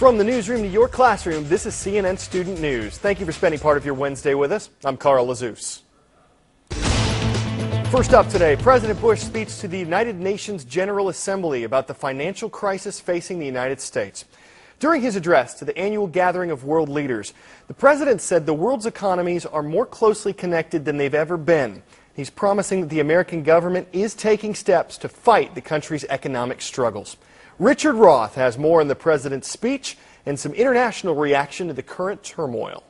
From the newsroom to your classroom, this is CNN Student News. Thank you for spending part of your Wednesday with us. I'm Carl Lazouz. First up today, President Bush speaks to the United Nations General Assembly about the financial crisis facing the United States. During his address to the annual gathering of world leaders, the president said the world's economies are more closely connected than they've ever been. He's promising that the American government is taking steps to fight the country's economic struggles. Richard Roth has more on the president's speech and some international reaction to the current turmoil.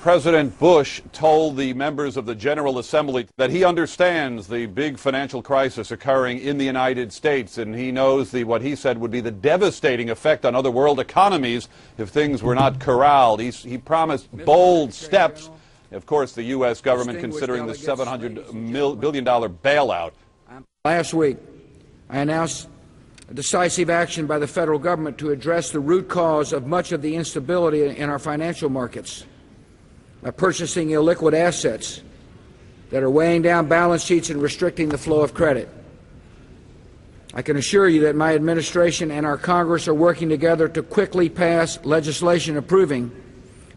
President Bush told the members of the General Assembly that he understands the big financial crisis occurring in the United States, and he knows what he said would be the devastating effect on other world economies if things were not corralled. He promised bold steps. Of course, the U.S. government considering the $700 billion bailout. Last week, I announced a decisive action by the federal government to address the root cause of much of the instability in our financial markets by purchasing illiquid assets that are weighing down balance sheets and restricting the flow of credit. I can assure you that my administration and our Congress are working together to quickly pass legislation approving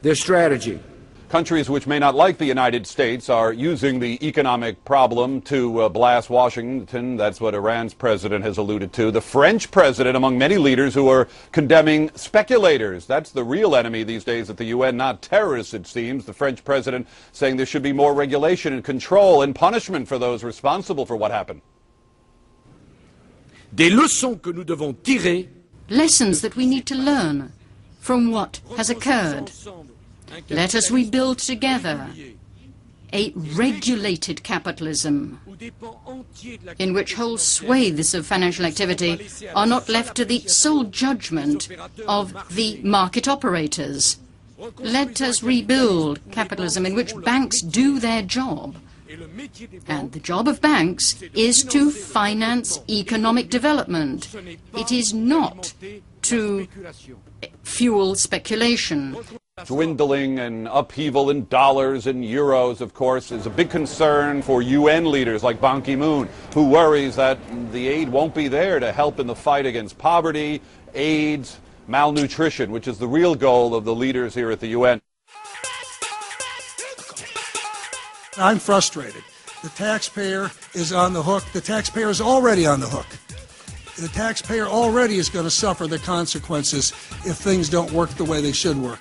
this strategy. Countries which may not like the United States are using the economic problem to blast Washington. That's what Iran's president has alluded to. The French president, among many leaders who are condemning speculators. That's the real enemy these days at the UN, not terrorists, it seems. The French president saying there should be more regulation and control and punishment for those responsible for what happened. Des leçons que nous devons tirer. Lessons that we need to learn from what has occurred. Let us rebuild together a regulated capitalism in which whole swathes of financial activity are not left to the sole judgment of the market operators. Let us rebuild capitalism in which banks do their job. And the job of banks is to finance economic development. It is not to fuel speculation. Dwindling and upheaval in dollars and euros, of course, is a big concern for UN leaders like Ban Ki-moon, who worries that the aid won't be there to help in the fight against poverty, AIDS, malnutrition, which is the real goal of the leaders here at the UN. I'm frustrated. The taxpayer is on the hook. The taxpayer is already on the hook. The taxpayer already is going to suffer the consequences if things don't work the way they should work.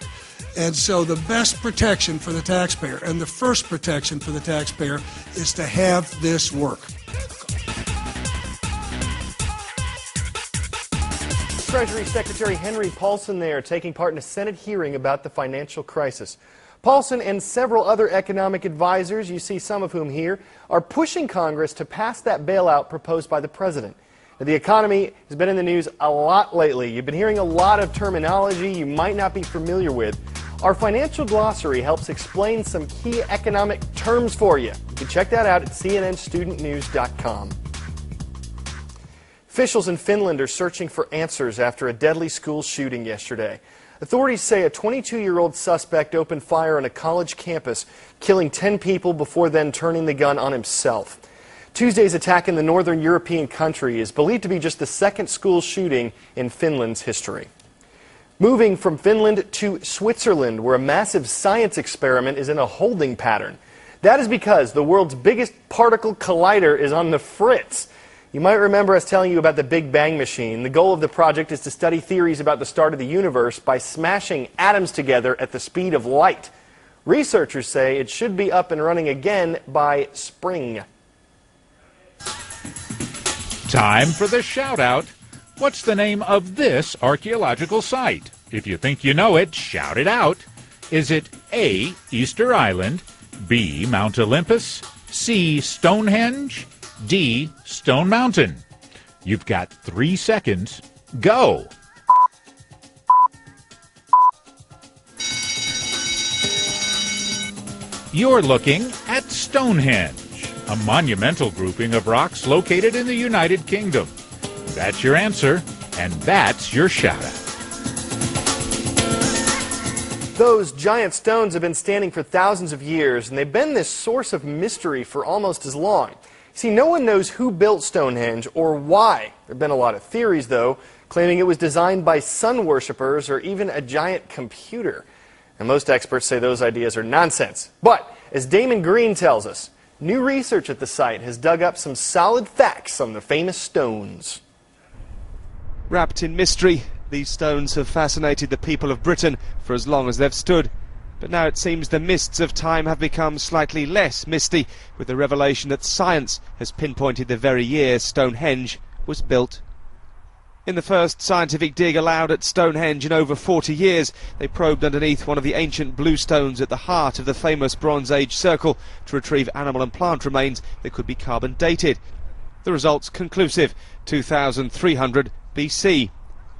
And so the best protection for the taxpayer, and the first protection for the taxpayer, is to have this work. Treasury Secretary Henry Paulson there taking part in a Senate hearing about the financial crisis. Paulson and several other economic advisors, you see some of whom here, are pushing Congress to pass that bailout proposed by the president. Now, the economy has been in the news a lot lately. You've been hearing a lot of terminology you might not be familiar with. Our financial glossary helps explain some key economic terms for you. You can check that out at cnnstudentnews.com. Officials in Finland are searching for answers after a deadly school shooting yesterday. Authorities say a 22-year-old suspect opened fire on a college campus, killing 10 people before then turning the gun on himself. Tuesday's attack in the northern European country is believed to be just the second school shooting in Finland's history. Moving from Finland to Switzerland, where a massive science experiment is in a holding pattern. That is because the world's biggest particle collider is on the fritz. You might remember us telling you about the Big Bang machine. The goal of the project is to study theories about the start of the universe by smashing atoms together at the speed of light. Researchers say it should be up and running again by spring. Time for the shout-out. What's the name of this archaeological site? If you think you know it, shout it out. Is it A, Easter Island, B, Mount Olympus, C, Stonehenge, D, Stone Mountain? You've got 3 seconds. Go! You're looking at Stonehenge, a monumental grouping of rocks located in the United Kingdom. That's your answer, and that's your shout-out. Those giant stones have been standing for thousands of years, and they've been this source of mystery for almost as long. See, no one knows who built Stonehenge or why. There have been a lot of theories, though, claiming it was designed by sun worshippers or even a giant computer. And most experts say those ideas are nonsense. But, as Damon Green tells us, new research at the site has dug up some solid facts on the famous stones. Wrapped in mystery, these stones have fascinated the people of Britain for as long as they've stood. But now it seems the mists of time have become slightly less misty, with the revelation that science has pinpointed the very year Stonehenge was built. In the first scientific dig allowed at Stonehenge in over 40 years, they probed underneath one of the ancient blue stones at the heart of the famous Bronze Age circle to retrieve animal and plant remains that could be carbon dated. The results conclusive: 2300 BC.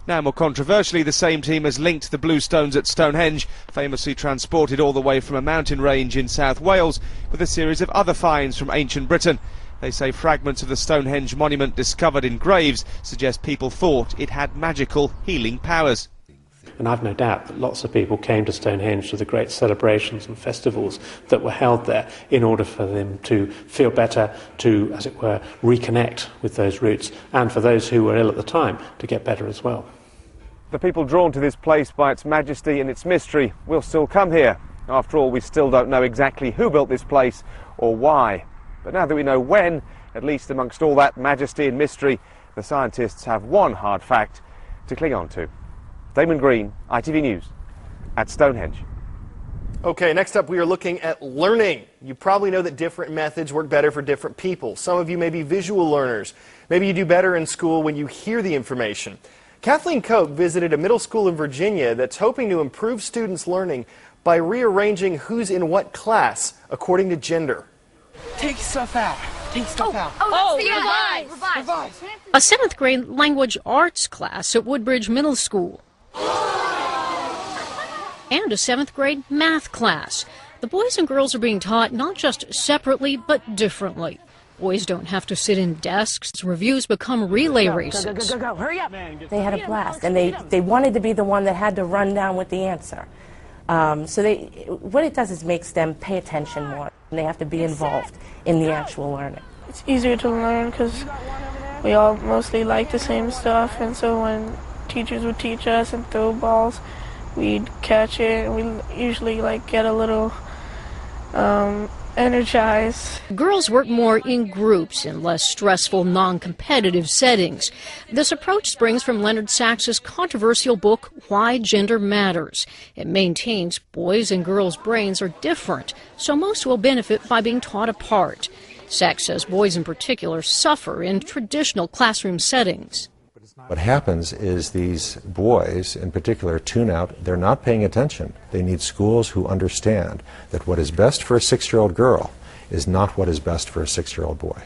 Now, more controversially, the same team has linked the blue stones at Stonehenge, famously transported all the way from a mountain range in South Wales, with a series of other finds from ancient Britain. They say fragments of the Stonehenge monument discovered in graves suggest people thought it had magical healing powers. And I've no doubt that lots of people came to Stonehenge to the great celebrations and festivals that were held there in order for them to feel better, to, as it were, reconnect with those roots, and for those who were ill at the time to get better as well. The people drawn to this place by its majesty and its mystery will still come here. After all, we still don't know exactly who built this place or why. But now that we know when, at least amongst all that majesty and mystery, the scientists have one hard fact to cling on to. Damon Green, ITV News, at Stonehenge. Okay, next up we are looking at learning. You probably know that different methods work better for different people. Some of you may be visual learners. Maybe you do better in school when you hear the information. Kathleen Koch visited a middle school in Virginia that's hoping to improve students' learning by rearranging who's in what class according to gender. Take stuff out. Take stuff out. Revise. A 7th grade language arts class at Woodbridge Middle School. And a 7th grade math class. The boys and girls are being taught not just separately, but differently. Boys don't have to sit in desks. Reviews become relay races. Go. Hurry up. They had a blast, and they wanted to be the one that had to run down with the answer. What it does is makes them pay attention more, and they have to be involved in the actual learning. It's easier to learn because we all mostly like the same stuff, and so when teachers would teach us and throw balls, we'd catch it, and we usually get a little energized. Girls work more in groups in less stressful, non-competitive settings. This approach springs from Leonard Sachs's controversial book, Why Gender Matters. It maintains boys' and girls' brains are different, so most will benefit by being taught apart. Sachs says boys in particular suffer in traditional classroom settings. What happens is these boys, in particular, tune out. They're not paying attention. They need schools who understand that what is best for a 6-year-old girl is not what is best for a 6-year-old boy.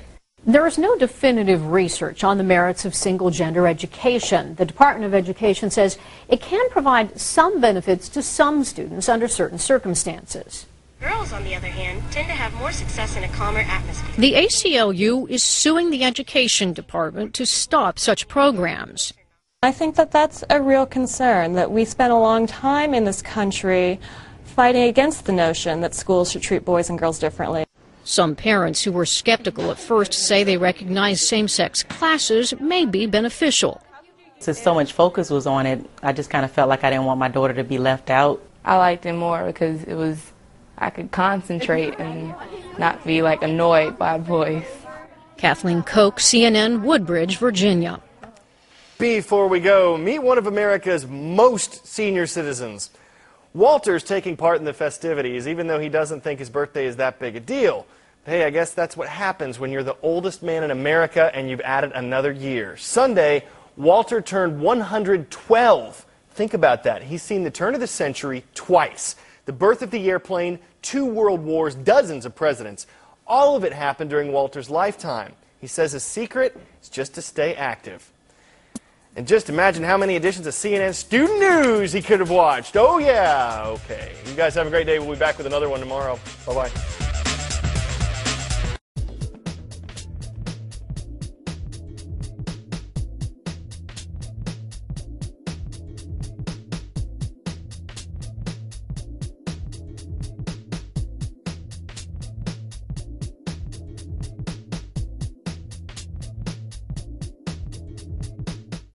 There is no definitive research on the merits of single-gender education. The Department of Education says it can provide some benefits to some students under certain circumstances. Girls, on the other hand, tend to have more success in a calmer atmosphere. The ACLU is suing the Education Department to stop such programs. I think that that's a real concern, that we spent a long time in this country fighting against the notion that schools should treat boys and girls differently. Some parents who were skeptical at first say they recognize same-sex classes may be beneficial. Since so much focus was on it, I just kind of felt like I didn't want my daughter to be left out. I liked it more because I could concentrate and not be annoyed by boys. Kathleen Koch, CNN, Woodbridge, Virginia. Before we go, meet one of America's most senior citizens. Walter's taking part in the festivities, even though he doesn't think his birthday is that big a deal. Hey, I guess that's what happens when you're the oldest man in America and you've added another year. Sunday, Walter turned 112. Think about that. He's seen the turn of the century twice. The birth of the airplane, 2 world wars, dozens of presidents. All of it happened during Walter's lifetime. He says his secret is just to stay active. And just imagine how many editions of CNN Student News he could have watched. Oh, yeah. Okay. You guys have a great day. We'll be back with another one tomorrow. Bye-bye.